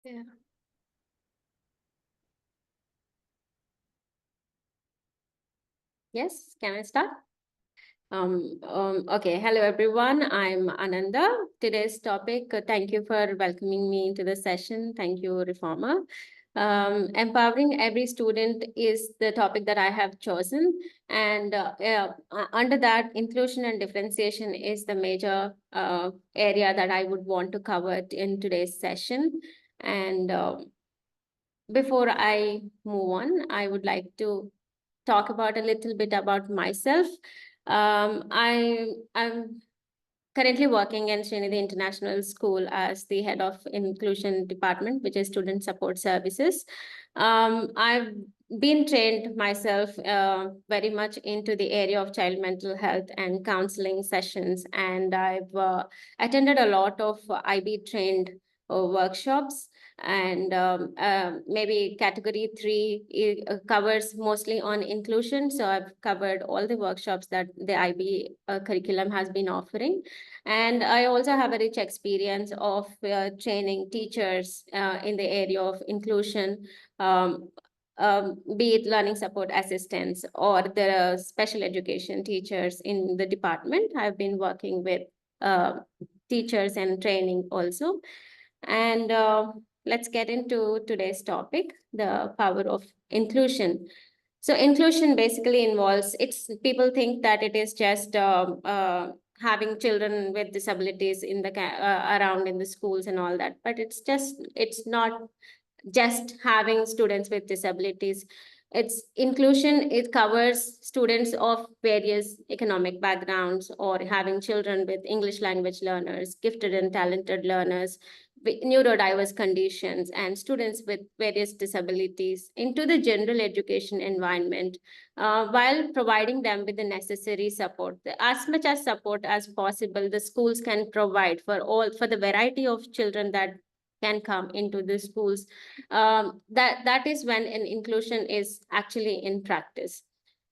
Yeah. Yes, can I start? Okay, hello everyone. I'm Ananda. Today's topic, thank you for welcoming me into the session. Thank you, Reformer. Empowering every student is the topic that I have chosen. And under that, inclusion and differentiation is the major area that I would want to cover in today's session. And before I move on, I would like to talk about a little bit about myself. I'm currently working in Trinity International School as the head of inclusion department, which is student support services. I've been trained myself very much into the area of child mental health and counseling sessions, and I've attended a lot of IB trained workshops. And maybe category 3 covers mostly on inclusion. So I've covered all the workshops that the IB curriculum has been offering. And I also have a rich experience of training teachers in the area of inclusion, be it learning support assistants or the special education teachers in the department. I've been working with teachers and training also. And let's get into today's topic, the power of inclusion. So inclusion basically involves, it's people think that it is just having children with disabilities in the around in the schools and all that, but it's not just having students with disabilities. It's inclusion, it covers students of various economic backgrounds, or having children with English language learners, gifted and talented learners with neurodiverse conditions, and students with various disabilities into the general education environment, while providing them with the necessary support. As much as support as possible, the schools can provide for the variety of children that can come into the schools. That is when an inclusion is actually in practice.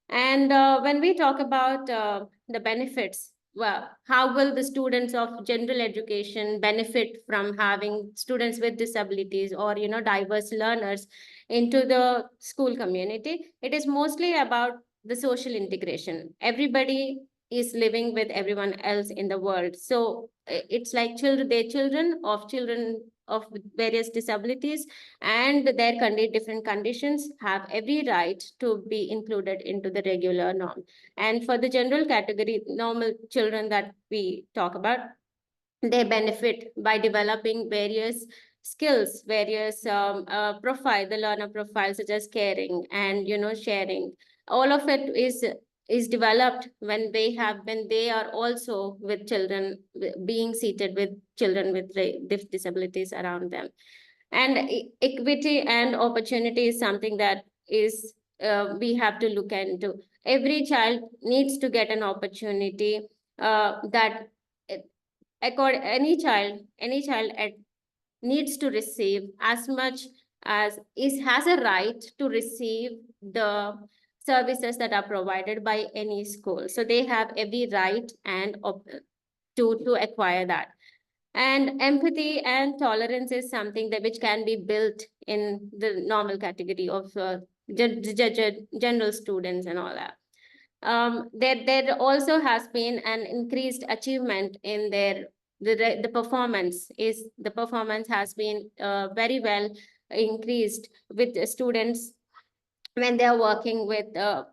And when we talk about the benefits, well, how will the students of general education benefit from having students with disabilities or diverse learners into the school community? It is mostly about the social integration. Everybody is living with everyone else in the world, so it's like children of various disabilities and their different conditions have every right to be included into the regular norm. And for the general category, normal children that we talk about, they benefit by developing various skills, various the learner profile, such as caring and sharing. All of it is developed when they are also with children, being seated with children with disabilities around them. And equity and opportunity is something that is we have to look into. Every child needs to get an opportunity that any child needs to receive as much as is has a right to receive the services that are provided by any school. So they have every right and to acquire that. And empathy and tolerance is something that which can be built in the normal category of general students and all that. There also has been an increased achievement in the performance has been very well increased with the students when they are working with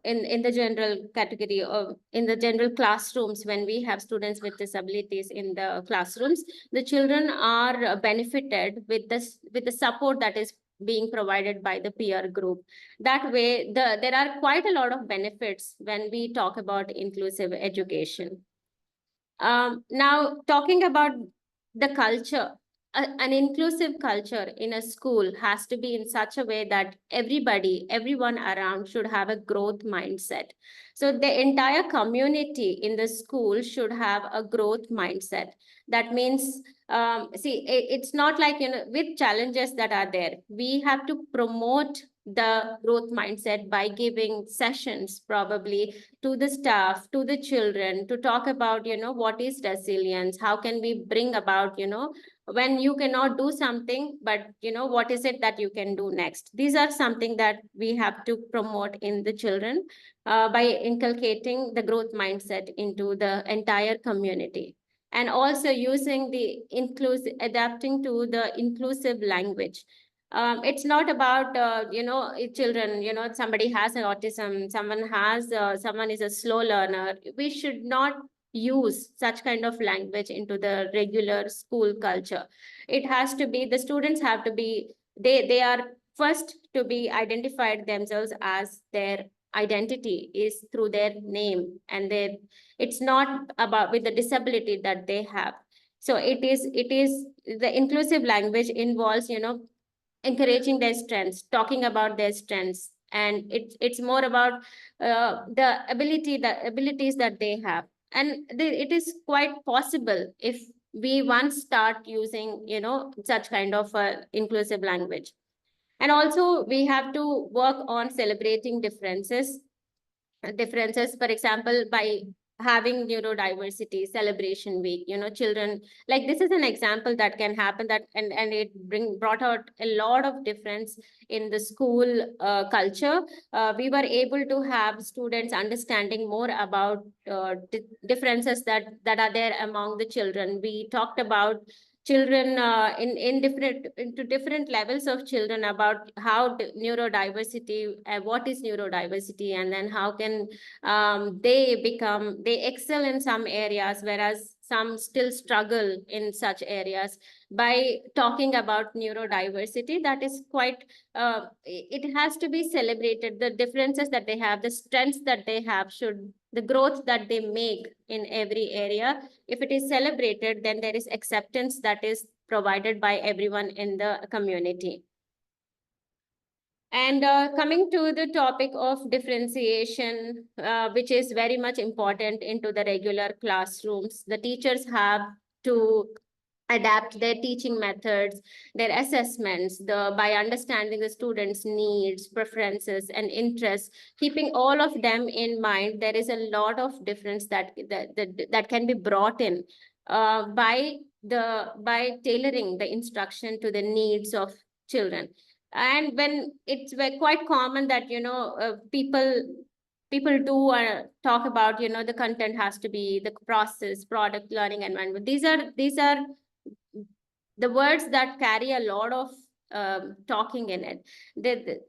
in the general category of in the general classrooms. When we have students with disabilities in the classrooms, the children are benefited with the support that is being provided by the peer group. That way there are quite a lot of benefits when we talk about inclusive education. Now, talking about the culture, an inclusive culture in a school has to be in such a way that everyone around should have a growth mindset. So the entire community in the school should have a growth mindset. That means, it's not like, with challenges that are there, we have to promote the growth mindset by giving sessions probably to the staff, to the children, to talk about, what is resilience, how can we bring about, when you cannot do something, but what is it that you can do next? These are something that we have to promote in the children, by inculcating the growth mindset into the entire community, and also using the inclusive, adapting to the inclusive language. It's not about children, somebody has an autism, someone is a slow learner. We should not use such kind of language into the regular school culture. It has to be, the students have to be, they are first to be identified themselves as their identity is through their name, and their, it's not about with the disability that they have. So it is the inclusive language involves encouraging their strengths, talking about their strengths, and it's more about the abilities that they have. And it is quite possible if we once start using such kind of inclusive language. And also we have to work on celebrating differences, for example, by having neurodiversity celebration week. Children, like, this is an example that can happen, that and it brought out a lot of difference in the school culture. We were able to have students understanding more about differences that are there among the children. We talked about children in different, into different levels of children, about how neurodiversity, what is neurodiversity, and then how can they excel in some areas, whereas some still struggle in such areas. By talking about neurodiversity, that is quite, it has to be celebrated. The differences that they have, the strengths that they have, should, the growth that they make in every area, if it is celebrated, then there is acceptance that is provided by everyone in the community. And coming to the topic of differentiation, which is very much important into the regular classrooms, the teachers have to adapt their teaching methods, their assessments, by understanding the students' needs, preferences, and interests. Keeping all of them in mind, there is a lot of difference that can be brought in by tailoring the instruction to the needs of children. And when it's quite common that people do talk about the content has to be the process, product, learning environment. These are the words that carry a lot of talking in it. The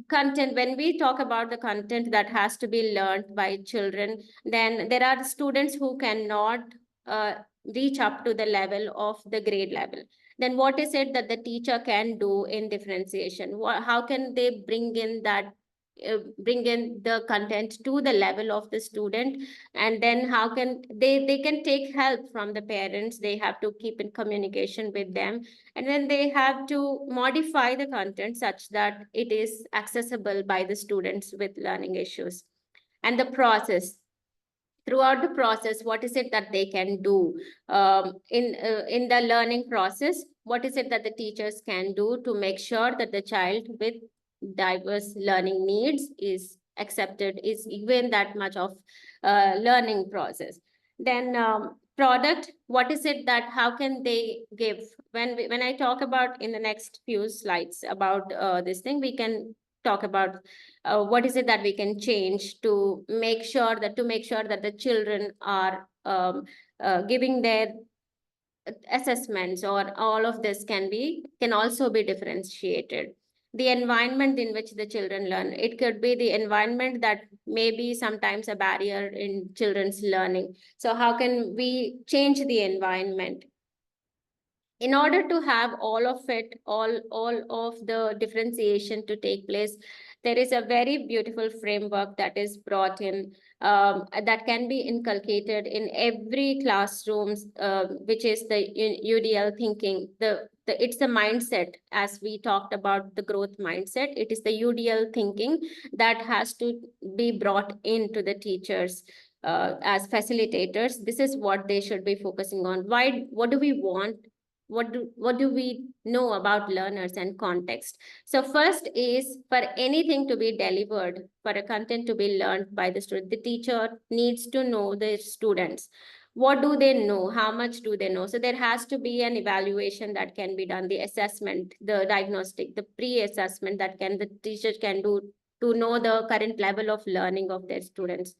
content, when we talk about the content that has to be learned by children, then there are students who cannot uh, reach up to the level of the grade level. Then what is it that the teacher can do in differentiation? How can they bring in that, bring in the content to the level of the student? And then how can they can take help from the parents. They have to keep in communication with them, and then they have to modify the content such that it is accessible by the students with learning issues. And the process, throughout the process, what is it that they can do in the learning process? What is it that the teachers can do to make sure that the child with diverse learning needs is accepted, is given that much of learning process? Then product, what is it that, how can they give? When I talk about in the next few slides about this thing, we can talk about what is it that we can change to make sure that the children are giving their assessments, or all of this can also be differentiated. The environment in which the children learn, it could be the environment that may be sometimes a barrier in children's learning. So how can we change the environment in order to have all of it, all of the differentiation to take place? There is a very beautiful framework that is brought in, that can be inculcated in every classrooms, which is the UDL thinking. It's the mindset, as we talked about the growth mindset. It is the UDL thinking that has to be brought into the teachers as facilitators. This is what they should be focusing on. Why? What do we want? What do we know about learners and context? So first is, for anything to be delivered, for a content to be learned by the student, the teacher needs to know the students. what do they know, how much do they know. So there has to be an evaluation that can be done, the assessment, the diagnostic, the pre-assessment that the teacher can do to know the current level of learning of their students.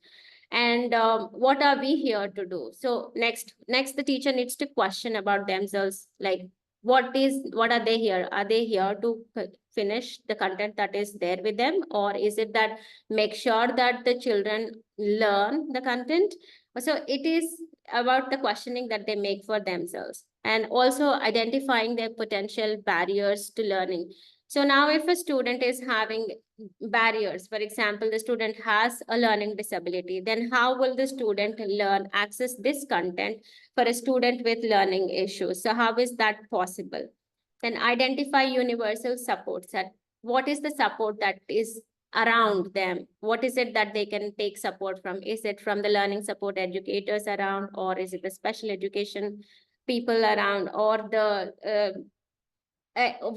And what are we here to do? So next the teacher needs to question about themselves, like what are they here? Are they here to finish the content that is there with them, or is it that make sure that the children learn the content? So it is about the questioning that they make for themselves, and also identifying their potential barriers to learning. So now if a student is having barriers, for example, the student has a learning disability, then how will the student learn, access this content for a student with learning issues? So how is that possible? Then identify universal supports. That what is the support that is around them? What is it that they can take support from? Is it from the learning support educators around, or is it the special education people around, or the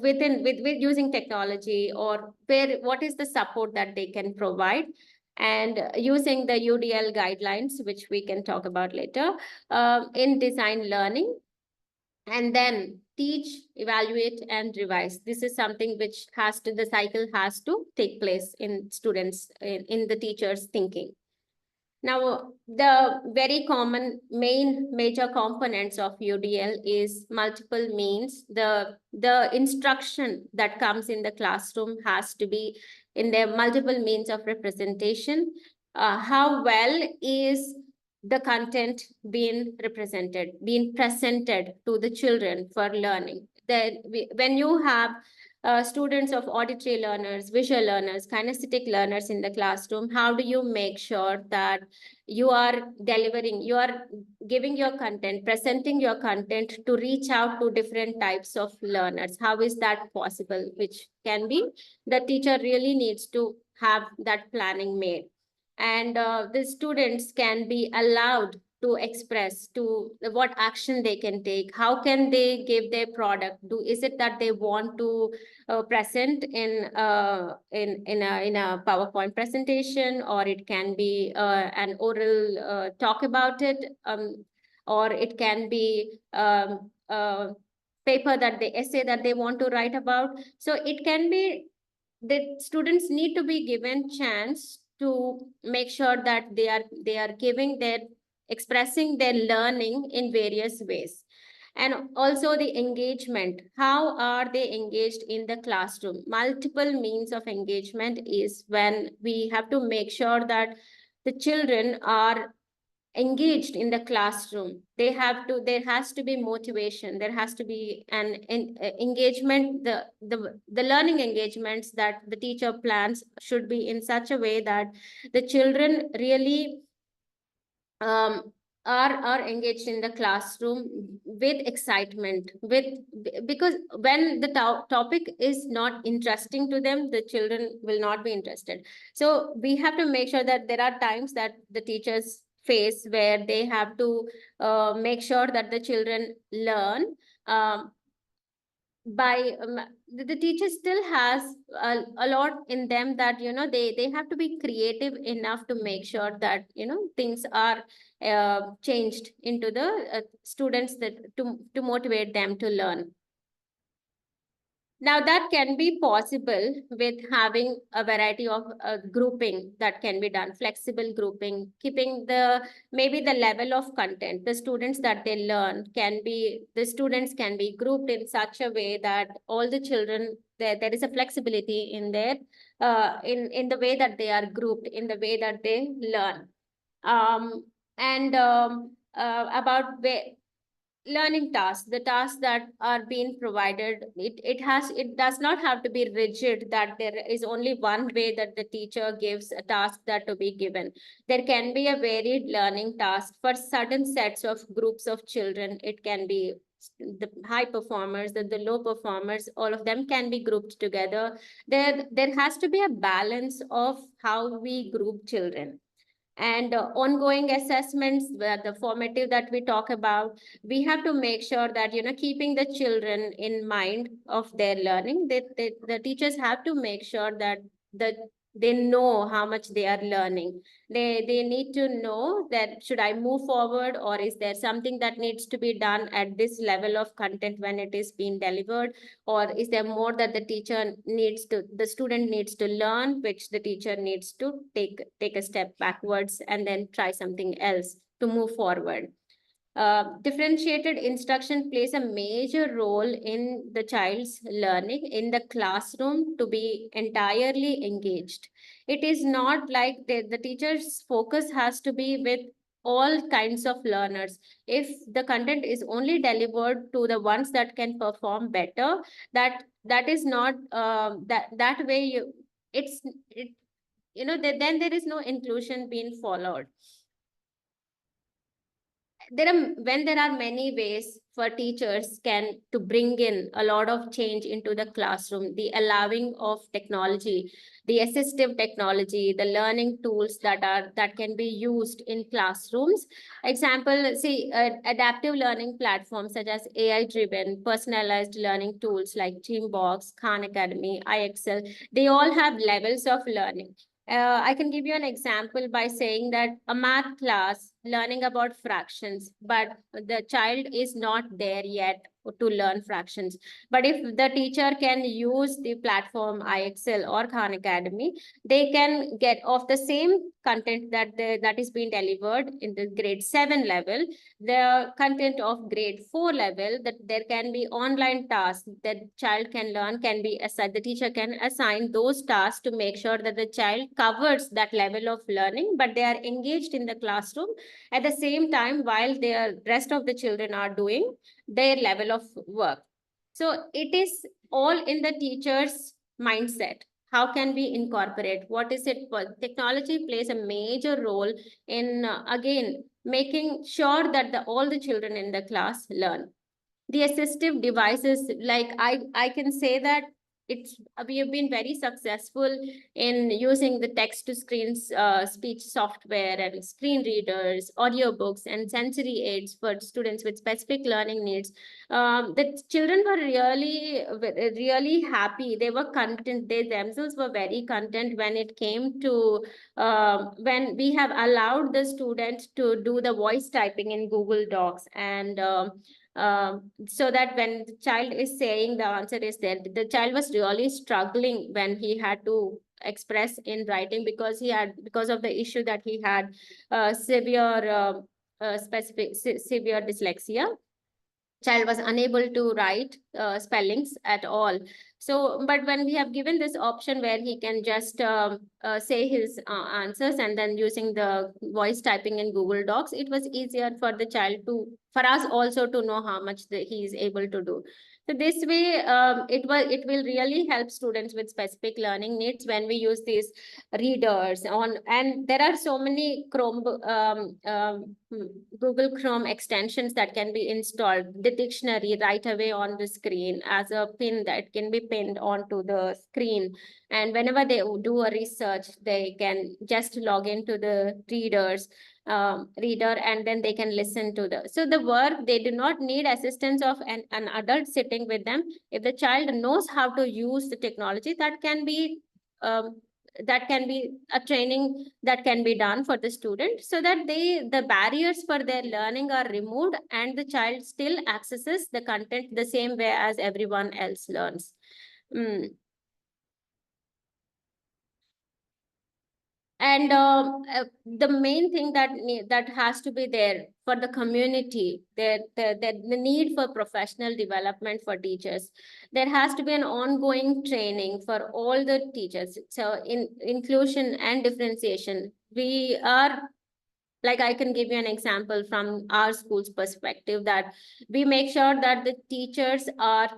with using technology, or what is the support that they can provide? And using the UDL guidelines, which we can talk about later, in design learning. And then teach, evaluate, and revise. This is something which the cycle has to take place in students, in the teacher's thinking. Now, the very common major components of UDL is multiple means. The instruction that comes in the classroom has to be in their multiple means of representation. How well is the content being represented, being presented to the children for learning? When you have students of auditory learners, visual learners, kinesthetic learners in the classroom, how do you make sure that you are delivering, you are giving your content, presenting your content to reach out to different types of learners? How is that possible? Which can be, the teacher really needs to have that planning made. And the students can be allowed to express to what action they can take, how can they give their product. Is it that they want to present in a PowerPoint presentation, or it can be an oral talk about it, or it can be paper essay that they want to write about. So it can be, the students need to be given chance to make sure that they are giving their expressing their learning in various ways. And also the engagement, how are they engaged in the classroom? Multiple means of engagement is when we have to make sure that the children are engaged in the classroom. There has to be motivation, there has to be an engagement. The learning engagements that the teacher plans should be in such a way that the children really are engaged in the classroom with excitement, because when the topic is not interesting to them, the children will not be interested. So we have to make sure that there are times that the teachers face where they have to make sure that the children learn by the teacher still has a lot in them, that they have to be creative enough to make sure that things are changed into the students, that to motivate them to learn. Now that can be possible with having a variety of grouping that can be done, flexible grouping, keeping maybe the level of content, the students that they learn the students can be grouped in such a way that all the children, there is a flexibility in their, in the way that they are grouped, in the way that they learn. And about learning tasks, the tasks that are being provided, it does not have to be rigid, that there is only one way that the teacher gives a task that to be given. There can be a varied learning task for certain sets of groups of children. It can be the high performers, the low performers, all of them can be grouped together. There has to be a balance of how we group children. And ongoing assessments, the formative that we talk about, we have to make sure that keeping the children in mind of their learning, the teachers have to make sure that the They know how much they are learning. They need to know that should I move forward, or is there something that needs to be done at this level of content when it is being delivered, or is there more that the student needs to learn, which the teacher needs to take a step backwards and then try something else to move forward. Differentiated instruction plays a major role in the child's learning in the classroom to be entirely engaged. It is not like the teacher's focus has to be with all kinds of learners. If the content is only delivered to the ones that can perform better, that is not that way it then there is no inclusion being followed. When there are many ways for teachers can to bring in a lot of change into the classroom, the allowing of technology, the assistive technology, the learning tools that can be used in classrooms. Example, see, adaptive learning platforms such as AI driven personalized learning tools like Teambox, Khan Academy, IXL, they all have levels of learning. I can give you an example by saying that a math class learning about fractions, but the child is not there yet to learn fractions. But if the teacher can use the platform IXL or Khan Academy, they can get of the same content that is being delivered in the grade 7 level, the content of grade 4 level, that there can be online tasks that child can learn, can be assigned, the teacher can assign those tasks to make sure that the child covers that level of learning, but they are engaged in the classroom at the same time while the rest of the children are doing their level of work. So it is all in the teacher's mindset. How can we incorporate? What is it? Technology plays a major role in, again, making sure that all the children in the class learn. The assistive devices, like I can say that we have been very successful in using the text to screen speech software and screen readers, audiobooks, and sensory aids for students with specific learning needs. The children were really happy. They were content. They themselves were very content when it came to when we have allowed the student to do the voice typing in Google Docs, and so that when the child is saying the answer is there, the child was really struggling when he had to express in writing, because of the issue that he had severe dyslexia. Child was unable to write spellings at all. So, but when we have given this option where he can just say his answers, and then using the voice typing in Google Docs, it was easier for the child for us also to know how much he is able to do. So this way, it will really help students with specific learning needs when we use these readers on, and there are so many Google Chrome extensions that can be installed. The dictionary right away on the screen as a pin that can be pinned onto the screen. And whenever they do a research, they can just log into the reader, and then they can listen to so the work, they do not need assistance of an adult sitting with them. If the child knows how to use the technology, um, that can be a training that can be done for the student, so that the barriers for their learning are removed, and the child still accesses the content the same way as everyone else learns. Mm. And the main thing that has to be there for the community, the need for professional development for teachers. There has to be an ongoing training for all the teachers. So in inclusion and differentiation, we are, like, I can give you an example from our school's perspective, that we make sure that the teachers are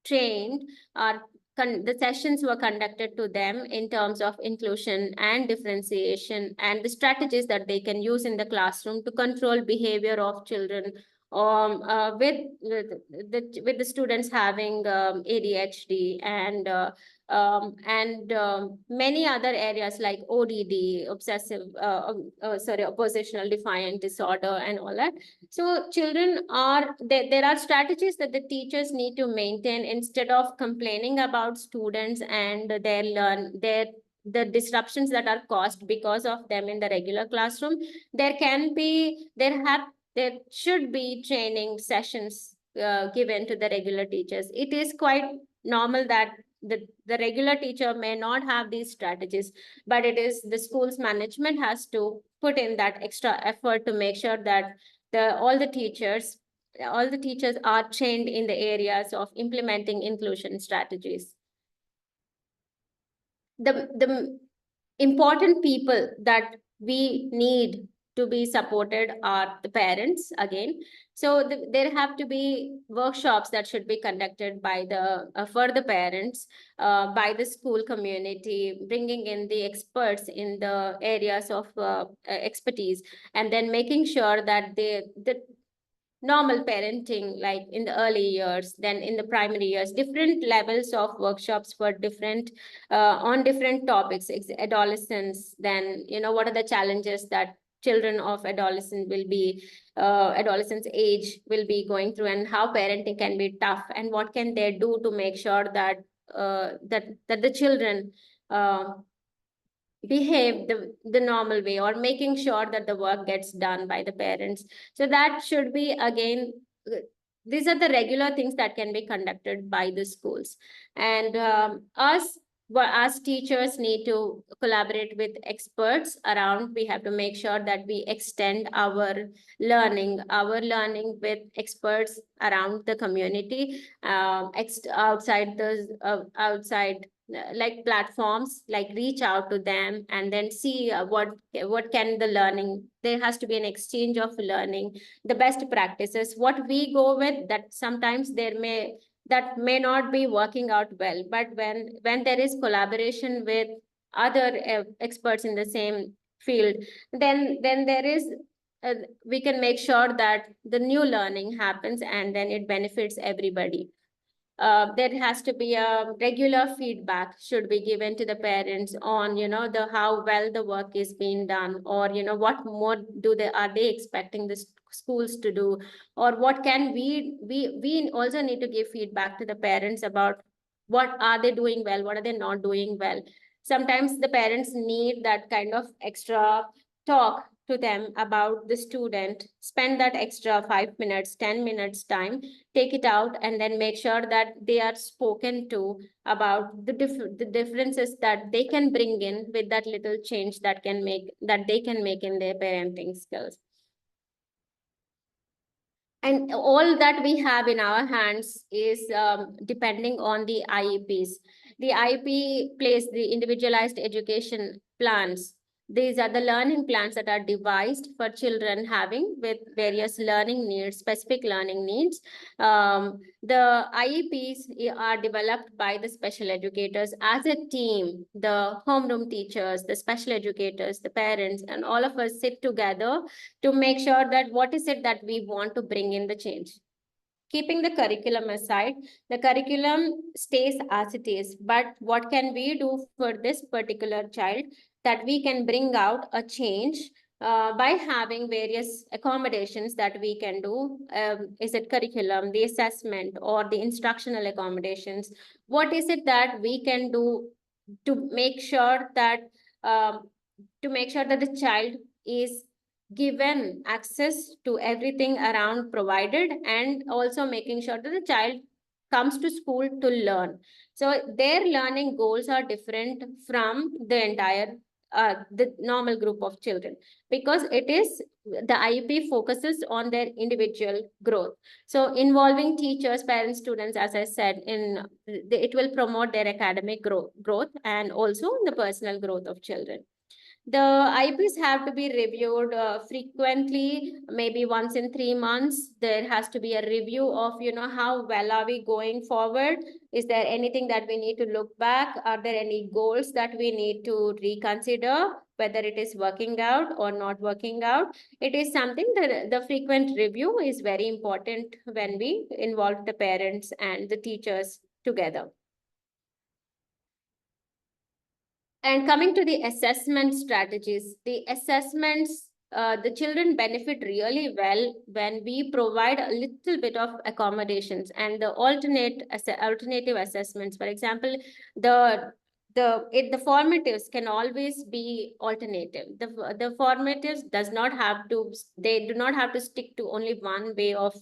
trained, or the sessions were conducted to them in terms of inclusion and differentiation, and the strategies that they can use in the classroom to control behavior of children, with the students having ADHD, and many other areas like ODD, oppositional defiant disorder, and all that. So children there are strategies that the teachers need to maintain instead of complaining about students and their the disruptions that are caused because of them in the regular classroom, there should be training sessions given to the regular teachers. It is quite normal that the regular teacher may not have these strategies, but it is the school's management has to put in that extra effort to make sure that all the teachers are trained in the areas of implementing inclusion strategies. The important people that we need to be supported are the parents again. So there have to be workshops that should be conducted by the for the parents, by the school community, bringing in the experts in the areas of expertise, and then making sure that the normal parenting, like in the early years, then in the primary years, different levels of workshops for different on different topics, adolescence, then what are the challenges that children of adolescence age will be going through, and how parenting can be tough, and what can they do to make sure that that the children behave the normal way, or making sure that the work gets done by the parents. So that should be again, these are the regular things that can be conducted by the schools. And as teachers need to collaborate with experts around. We have to make sure that we extend our learning with experts around the community, outside like platforms, like reach out to them and then see what can the learning. There has to be an exchange of learning, the best practices, what we go with, that sometimes that may not be working out well, but when there is collaboration with other experts in the same field, then there is we can make sure that the new learning happens, and then it benefits everybody. There has to be a regular feedback should be given to the parents on the how well the work is being done, or what more are they expecting the schools to do, or what can we also need to give feedback to the parents about what are they doing well, what are they not doing well. Sometimes the parents need that kind of extra talk to them about the student. Spend that extra 5 minutes, 10 minutes time, take it out, and then make sure that they are spoken to about the differences that they can bring in with that little change that they can make in their parenting skills. And all that we have in our hands is depending on the IEPs. The IEP plays the individualized education plans. These are the learning plans that are devised for children having with various learning needs, specific learning needs. The IEPs are developed by the special educators as a team, the homeroom teachers, the special educators, the parents, and all of us sit together to make sure that what is it that we want to bring in the change. Keeping the curriculum aside, the curriculum stays as it is, but what can we do for this particular child that we can bring out a change by having various accommodations that we can do? Is it curriculum, the assessment, or the instructional accommodations? What is it that we can do to make sure that the child is given access to everything around provided, and also making sure that the child comes to school to learn? So their learning goals are different from the entire the normal group of children, because the IEP focuses on their individual growth. So involving teachers, parents, students, as I said, it will promote their academic growth and also the personal growth of children. The IEPs have to be reviewed frequently, maybe once in 3 months. There has to be a review of, how well are we going forward? Is there anything that we need to look back? Are there any goals that we need to reconsider, whether it is working out or not working out? It is something that the frequent review is very important when we involve the parents and the teachers together. And coming to the assessment strategies, the assessments, the children benefit really well when we provide a little bit of accommodations and the alternative assessments. For example, the the formatives can always be alternative. The formatives does not have to, they do not have to stick to only one way of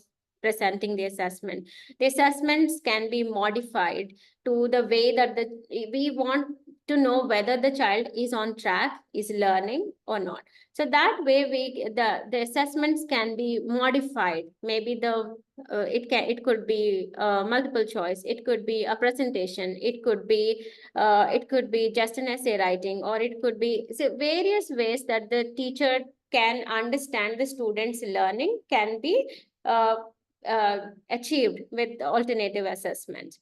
presenting the assessment. The assessments can be modified to the way that we want to know whether the child is on track, is learning or not. So that way the assessments can be modified. Maybe it could be multiple choice, it could be a presentation, it could be just an essay writing, or it could be, so various ways that the teacher can understand the students' learning can be uh, achieved with alternative assessments.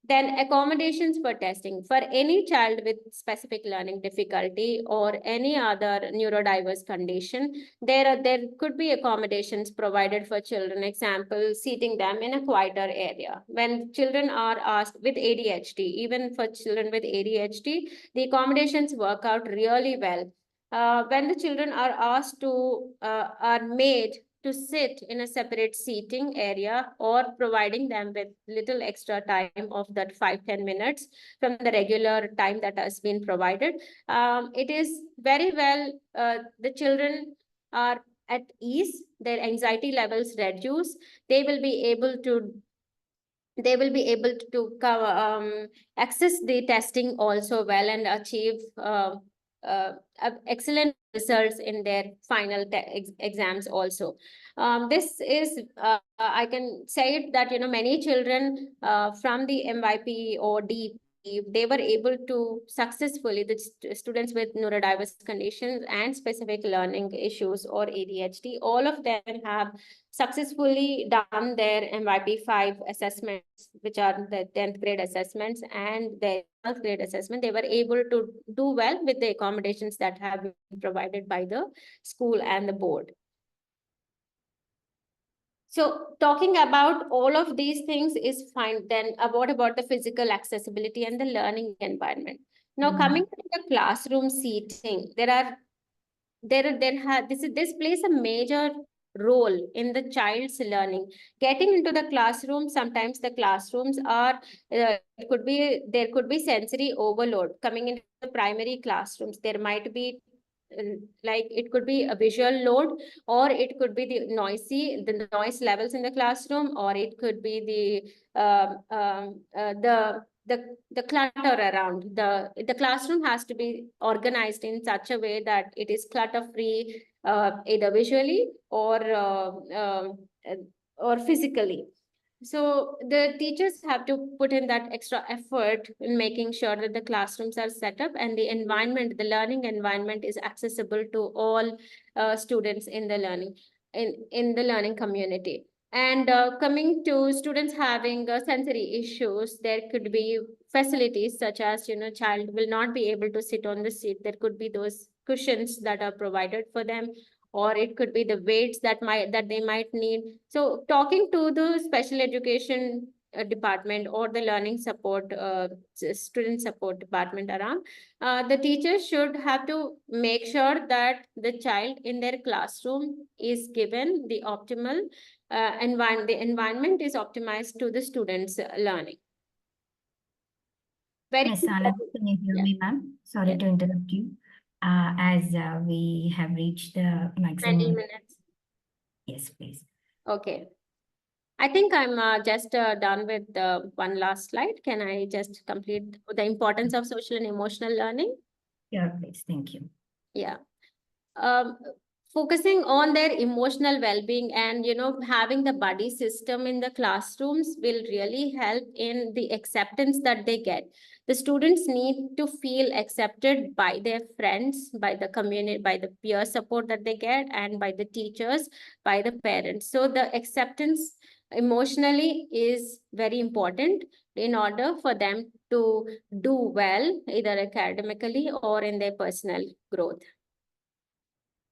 Then accommodations for testing. For any child with specific learning difficulty or any other neurodiverse condition, there could be accommodations provided for children. Example, seating them in a quieter area. When children are asked with ADHD, even for children with ADHD, the accommodations work out really well. When the children are asked to, are made to sit in a separate seating area, or providing them with little extra time of that 5-10 minutes from the regular time that has been provided. It is very well, the children are at ease, their anxiety levels reduce, they will be able to access the testing also well and achieve excellent results in their final exams also. This is, I can say it that, many children from the MYP or DP, they were able to successfully, the students with neurodiverse conditions and specific learning issues or ADHD, all of them have successfully done their MYP5 assessments, which are the 10th grade assessments, and the 12th grade assessment. They were able to do well with the accommodations that have been provided by the school and the board. So talking about all of these things is fine. Then what about the physical accessibility and the learning environment? Now, coming to the classroom seating, this plays a major role in the child's learning. Getting into the classroom, sometimes the classrooms are, there could be sensory overload. Coming into the primary classrooms, there might be like it could be a visual load, or it could be the noise levels in the classroom, or it could be the clutter around. The classroom has to be organized in such a way that it is clutter free, either visually or physically. So the teachers have to put in that extra effort in making sure that the classrooms are set up and the environment, the learning environment, is accessible to all students in the learning community. And coming to students having sensory issues, there could be facilities such as, child will not be able to sit on the seat. There could be those cushions that are provided for them, or it could be the weights that they might need. So talking to the special education department or the learning support, student support department around, the teachers should have to make sure that the child in their classroom is given the optimal environment. The environment is optimized to the students' learning. Miss Ananda, can you hear me, ma'am? Sorry to interrupt you. As we have reached the maximum 20 minutes. Yes, please. Okay. I think I'm just done with one last slide. Can I just complete the importance of social and emotional learning? Yeah, please. Thank you. Yeah. Focusing on their emotional well-being and, having the buddy system in the classrooms will really help in the acceptance that they get. The students need to feel accepted by their friends, by the community, by the peer support that they get, and by the teachers, by the parents. So the acceptance emotionally is very important in order for them to do well, either academically or in their personal growth.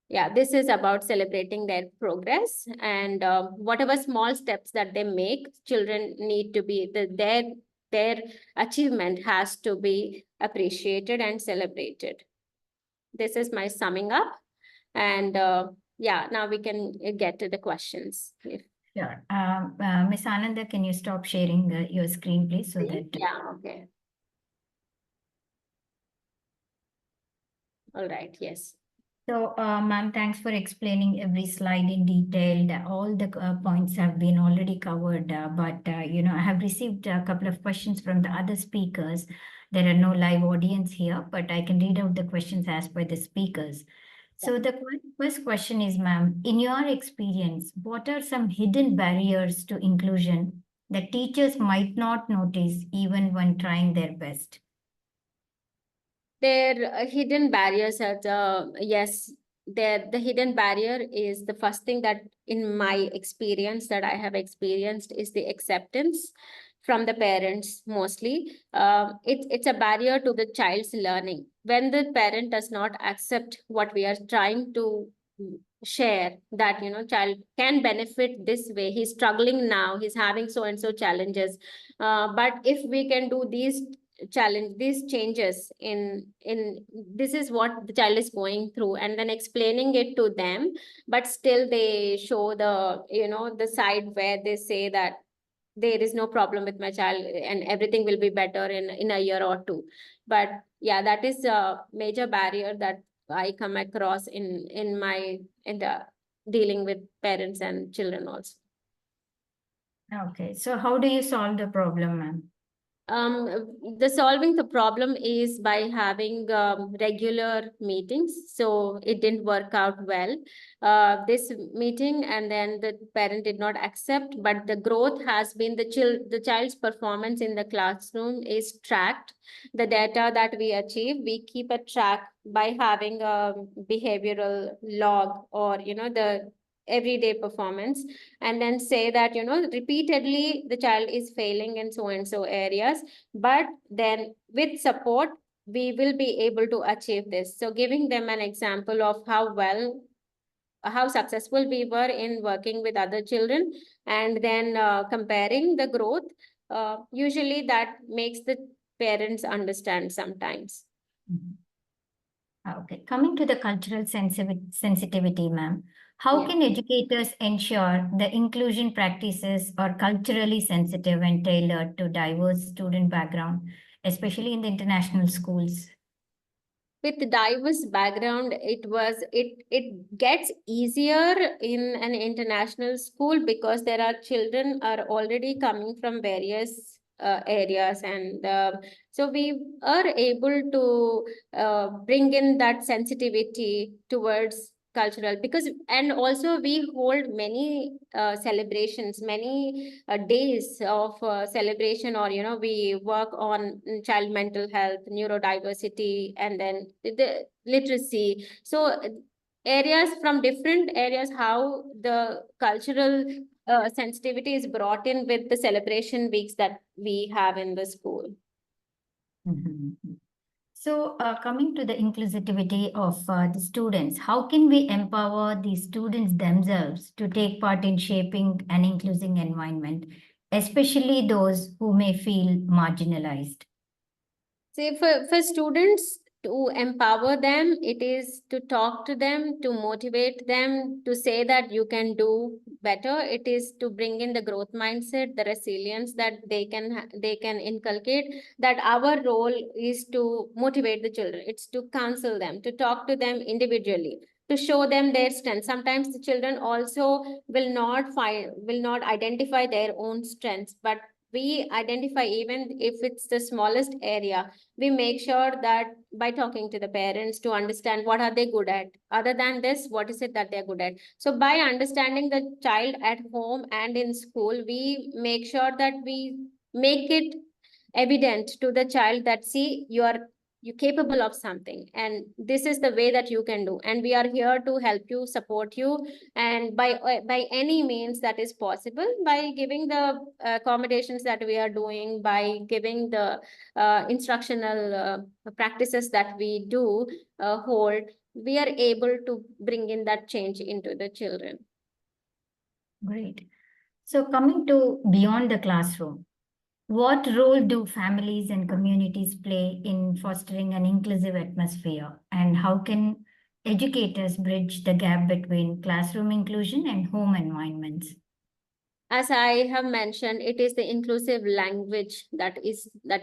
Yeah, this is about celebrating their progress, and whatever small steps that they make, children need to be, their achievement has to be appreciated and celebrated. This is my summing up, and yeah, now we can get to the questions. Sure. Miss Ananda, can you stop sharing your screen, please, so that... Yeah, okay. All right, yes. So, ma'am, thanks for explaining every slide in detail. All the points have been already covered, but I have received a couple of questions from the other speakers. There are no live audience here, but I can read out the questions as per the speakers. So the first question is, ma'am, in your experience, what are some hidden barriers to inclusion that teachers might not notice even when trying their best? There are hidden barriers are yes, the hidden barrier is the first thing that in my experience that I have experienced is the acceptance from the parents mostly. It's a barrier to the child's learning. When the parent does not accept what we are trying to share, that child can benefit this way, he's struggling now, he's having so and so challenges, but if we can do these changes in this is what the child is going through, and then explaining it to them, but still they show the side where they say that there is no problem with my child and everything will be better in a year or two. But yeah, that is a major barrier that I come across in the dealing with parents and children also. Okay, so how do you solve the problem, ma'am? The solving the problem is by having regular meetings. So it didn't work out well, this meeting, and then the parent did not accept, but the growth has been the child's performance in the classroom is tracked. The data that we achieve, we keep a track by having a behavioral log, or the everyday performance, and then say that repeatedly the child is failing in so and so areas, but then with support we will be able to achieve this. So giving them an example of how successful we were in working with other children, and then comparing the growth, usually that makes the parents understand sometimes. Mhm. Okay, coming to the cultural sensitivity, ma'am, how Yeah. can educators ensure the inclusion practices are culturally sensitive and tailored to diverse student background, especially in the international schools? With diverse background, it gets easier in an international school because there are children are already coming from various areas, and so we are able to bring in that sensitivity towards cultural, because and also we hold many celebrations, many days of celebration, or we work on child mental health, neurodiversity, and then the literacy. So areas from different areas, how the cultural sensitivity is brought in with the celebration weeks that we have in the school. Mhm. So, coming to the inclusivity of the students, how can we empower the students themselves to take part in shaping an inclusive environment, especially those who may feel marginalized? See, for students, to empower them, it is to talk to them, to motivate them, to say that you can do better. It is to bring in the growth mindset, the resilience that they can inculcate. That our role is to motivate the children. It's to counsel them, to talk to them individually, to show them their strength. Sometimes the children also will not identify their own strengths, but we identify, even if it's the smallest area, we make sure that by talking to the parents to understand what are they good at, other than this, what is it that they're good at. So by understanding the child at home and in school, we make sure that we make it evident to the child that, see, you're capable of something, and this is the way that you can do, and we are here to help you, support you, and by any means that is possible, by giving the accommodations that we are doing, by giving the instructional practices that we do hold, we are able to bring in that change into the children. Great. So, coming to beyond the classroom, what role do families and communities play in fostering an inclusive atmosphere? And how can educators bridge the gap between classroom inclusion and home environments? as I have mentioned, it is the inclusive language that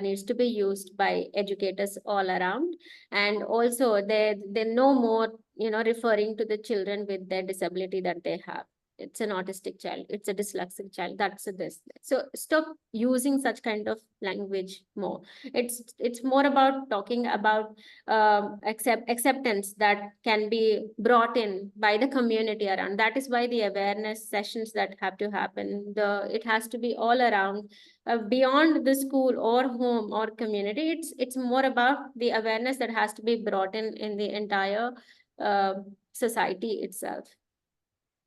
needs to be used by educators all around. And also they no more, referring to the children with their disability that they have. It's an autistic child, it's a dyslexic child, that's a this. So stop using such kind of language more. It's more about talking about acceptance that can be brought in by the community around. That is why the awareness sessions that have to happen, it has to be all around, beyond the school or home or community. It's more about the awareness that has to be brought in the entire uh, society itself.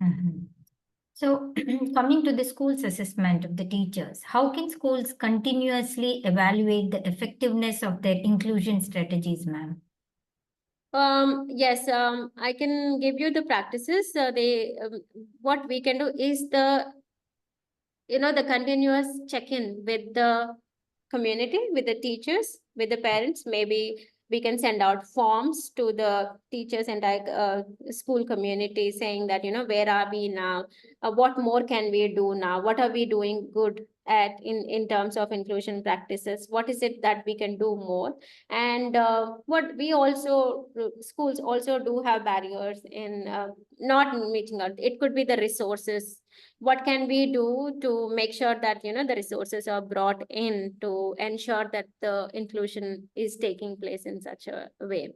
Mhm. So coming to the school's assessment of the teachers, how can schools continuously evaluate the effectiveness of their inclusion strategies, ma'am? Yes, I can give you the practices. What we can do is the continuous check-in with the community, with the teachers, with the parents. Maybe we can send out forms to the teachers and school community saying that, where are we now? What more can we do now? What are we doing good at in terms of inclusion practices? What is it that we can do more? And what we also, schools also do have barriers in not meeting out. It could be the resources. What can we do to make sure that the resources are brought in to ensure that the inclusion is taking place in such a way?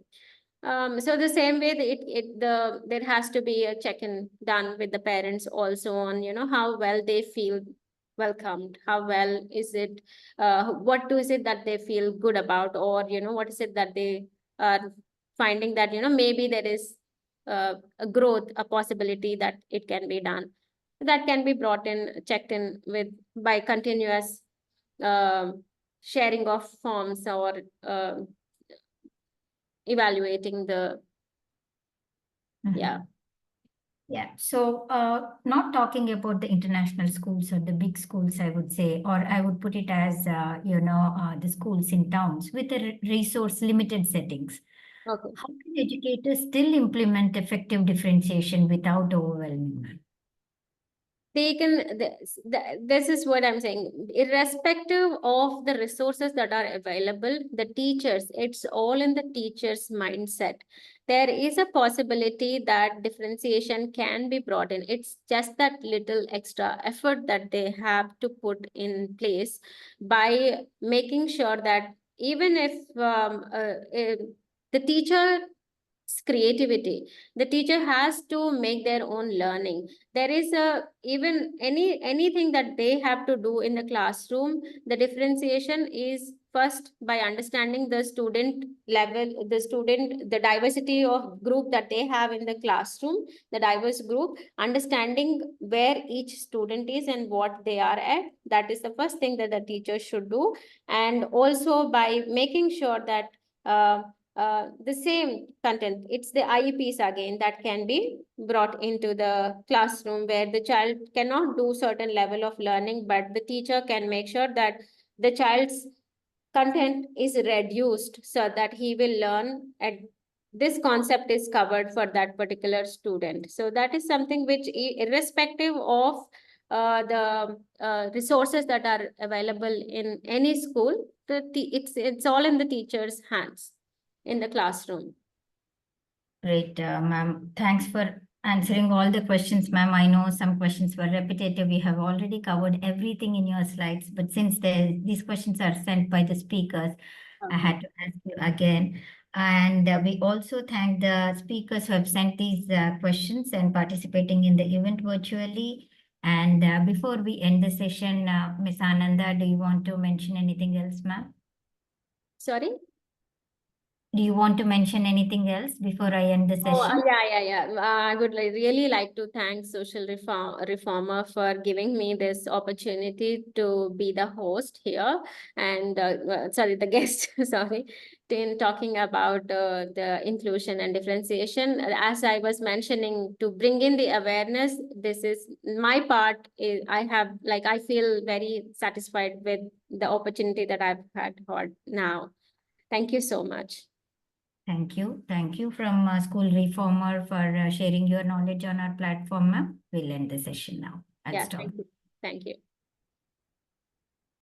So the same way, there has to be a check-in done with the parents also on how well they feel welcomed, how well is it, what is it that they feel good about, or what is it that they are finding that maybe there is a growth, a possibility that it can be done. That can be brought in, checked in with by continuous sharing of forms, or evaluating the, yeah. Yeah, so not talking about the international schools or the big schools, I would say, or I would put it as, the schools in towns with the resource limited settings. Okay. How can educators still implement effective differentiation without overwhelming them? They can, this is what I'm saying, irrespective of the resources that are available, the teachers, it's all in the teacher's mindset. There is a possibility that differentiation can be brought in. It's just that little extra effort that they have to put in place by making sure that even if the teacher creativity, the teacher has to make their own learning. There is a, even anything that they have to do in the classroom, the differentiation is first by understanding the student level, the diversity of group that they have in the classroom, the diverse group, understanding where each student is and what they are at. That is the first thing that the teacher should do. And also by making sure that the same content, it's the IEPs again that can be brought into the classroom, where the child cannot do certain level of learning, but the teacher can make sure that the child's content is reduced so that he will learn at this concept is covered for that particular student. So that is something which, irrespective of the resources that are available in any school, it's all in the teacher's hands in the classroom. Great, ma'am. Thanks for answering all the questions, ma'am. I know some questions were repetitive. We have already covered everything in your slides, but since these questions are sent by the speakers, I had to ask you again. And we also thank the speakers who have sent these questions and participating in the event virtually. And before we end the session, Ms. Ananda, do you want to mention anything else, ma'am? Sorry? Do you want to mention anything else before I end the session? Yeah. I would really like to thank Social Reformer for giving me this opportunity to be the host here, and sorry, the guest, sorry, in talking about the inclusion and differentiation. As I was mentioning, to bring in the awareness, this is my part. I feel very satisfied with the opportunity that I've had now. Thank you so much. Thank you. Thank you from School Reformer for sharing your knowledge on our platform, ma'am. We'll end the session now. I'll Yeah, stop. thank you. Thank you.